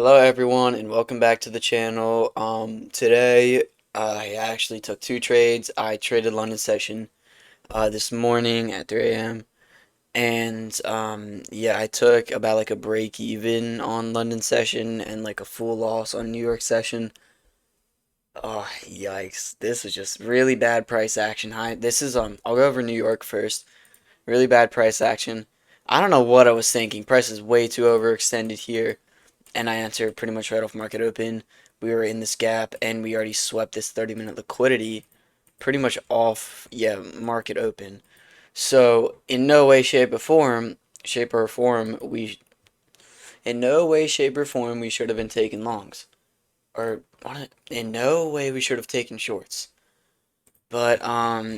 Hello everyone and welcome back to the channel. Today I actually took two trades. I traded London session this morning at 3 a.m. and yeah, I took about like a break even on London session and like a full loss on New York session. Oh, yikes. This was just really bad price action. I'll go over New York first. Really bad price action. I don't know what I was thinking. Price is way too overextended here and I answered pretty much right off market open. We were in this gap, and we already swept this 30-minute liquidity pretty much off, yeah, market open. So in no way, shape or form, in no way, shape or form, we should have been taking longs, or in no way we should have taken shorts. But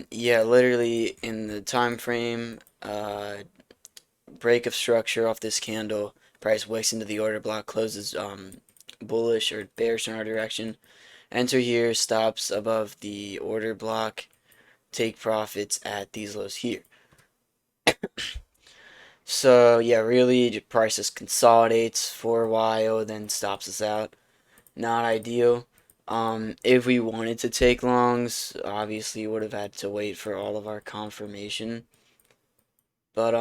yeah, literally in the time frame, break of structure off this candle, price wakes into the order block, closes bullish or bearish in our direction. Enter here, stops above the order block, take profits at these lows here. So yeah, really, price just consolidates for a while, then stops us out. Not ideal. If we wanted to take longs, obviously would have had to wait for all of our confirmation. But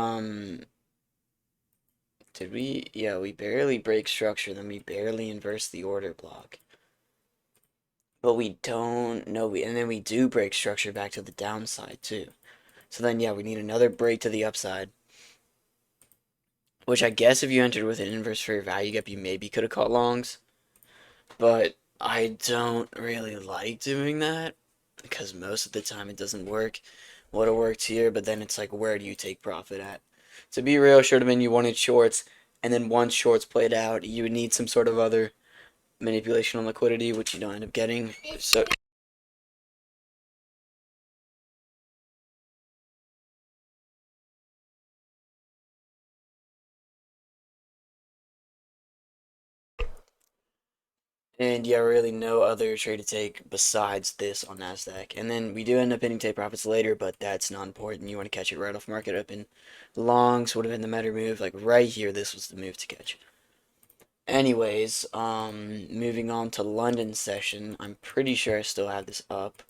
did we? Yeah, we barely break structure, then we barely inverse the order block. But we don't know, and then we do break structure back to the downside too. So then, yeah, we need another break to the upside. Which I guess if you entered with an inverse fair value gap, you maybe could have caught longs. But I don't really like doing that because most of the time it doesn't work. Would have worked here, but then it's like, where do you take profit at? To be real, should have been you wanted shorts, and then once shorts played out, you would need some sort of other manipulation on liquidity, which you don't end up getting. So and yeah, really no other trade to take besides this on Nasdaq. And then we do end up hitting take profits later, but that's not important. You want to catch it right off market open. Longs would have been the better move. Like right here, this was the move to catch. Anyways, moving on to London session. I'm pretty sure I still have this up.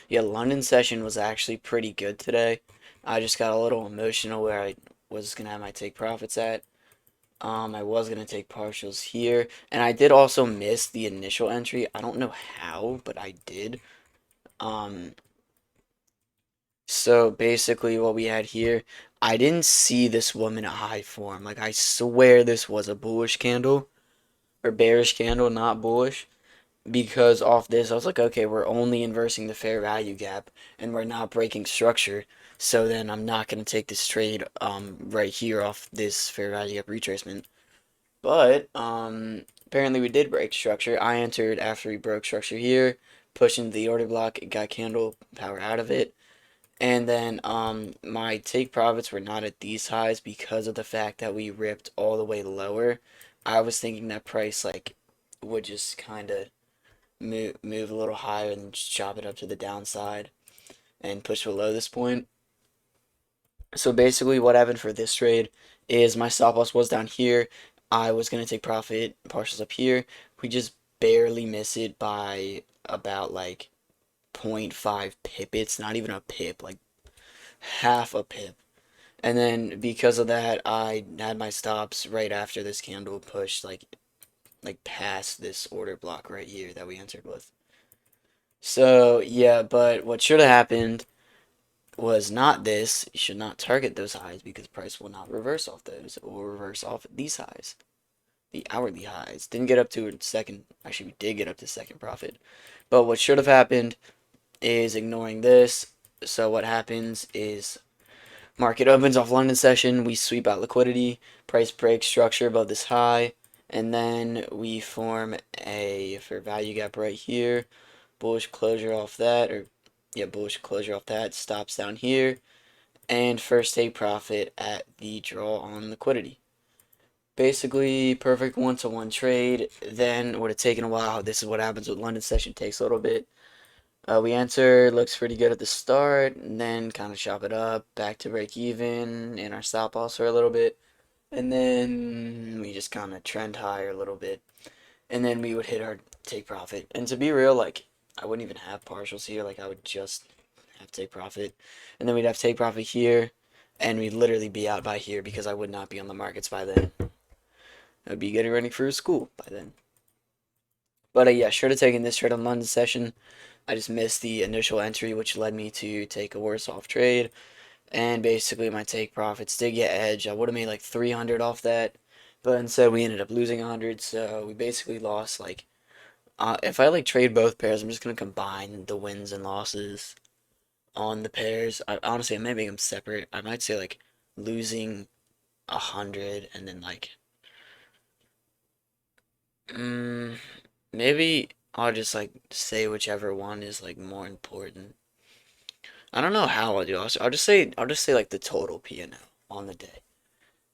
Yeah, London session was actually pretty good today. I just got a little emotional where I was gonna have my take profits at. I was gonna take partials here, and I did also miss the initial entry. I don't know how, but I did. Um, so basically what we had here, I didn't see this woman at high form. Like I swear this was a bullish candle or bearish candle, not bullish. Because off this, I was like, okay, we're only inversing the fair value gap, and we're not breaking structure. So then I'm not gonna take this trade right here off this fair value gap retracement. But apparently we did break structure. I entered after we broke structure here, pushing the order block, it got candle power out of it. And then my take profits were not at these highs because of the fact that we ripped all the way lower. I was thinking that price like would just kind of move a little higher and just chop it up to the downside and push below this point. So basically what happened for this trade is my stop loss was down here. I was going to take profit, partials up here. We just barely miss it by about like 0.5 pip. It's not even a pip, like half a pip. And then because of that, I had my stops right after this candle pushed like past this order block right here that we entered with. So yeah, but what should have happened was not this. You should not target those highs because price will not reverse off those. It will reverse off these highs, the hourly highs. Didn't get up to a second. Actually, we did get up to second profit. But what should have happened is ignoring this. So what happens is market opens off London session. We sweep out liquidity. Price breaks structure above this high. And then we form a fair value gap right here. Bullish closure off that, or yeah, bullish closure off that. Stops down here and first take profit at the draw on liquidity. Basically, perfect one-to-one trade. Then would have taken a while. This is what happens with London session. Takes a little bit. We enter, looks pretty good at the start, and then kind of chop it up, back to break even, and our stop loss for a little bit. and then we just kind of trend higher a little bit, and then we would hit our take profit. And to be real, like I wouldn't even have partials here. Like I would just have take profit, and then we'd have take profit here, and we'd literally be out by here because I would not be on the markets by then. I'd be getting ready for school by then. But yeah, should have taken this trade on London session. I just missed the initial entry, which led me to take a worse off trade. And basically, my take profits did get edge. I would have made like 300 off that, but instead we ended up losing 100. So we basically lost like, if I like trade both pairs, I'm just gonna combine the wins and losses on the pairs. Honestly, I might make them separate. I might say like losing 100 and then like, mm, maybe I'll just like say whichever one is like more important. I don't know how I'll do. I'll just say like the total P&L on the day.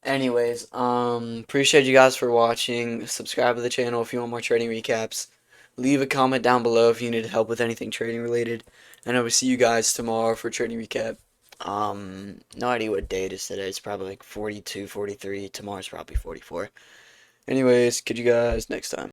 Anyways, appreciate you guys for watching. Subscribe to the channel if you want more trading recaps. Leave a comment down below if you need help with anything trading related. And I will see you guys tomorrow for trading recap. No idea what day it is today. It's probably like 42, 43. Tomorrow's probably 44. Anyways, catch you guys next time.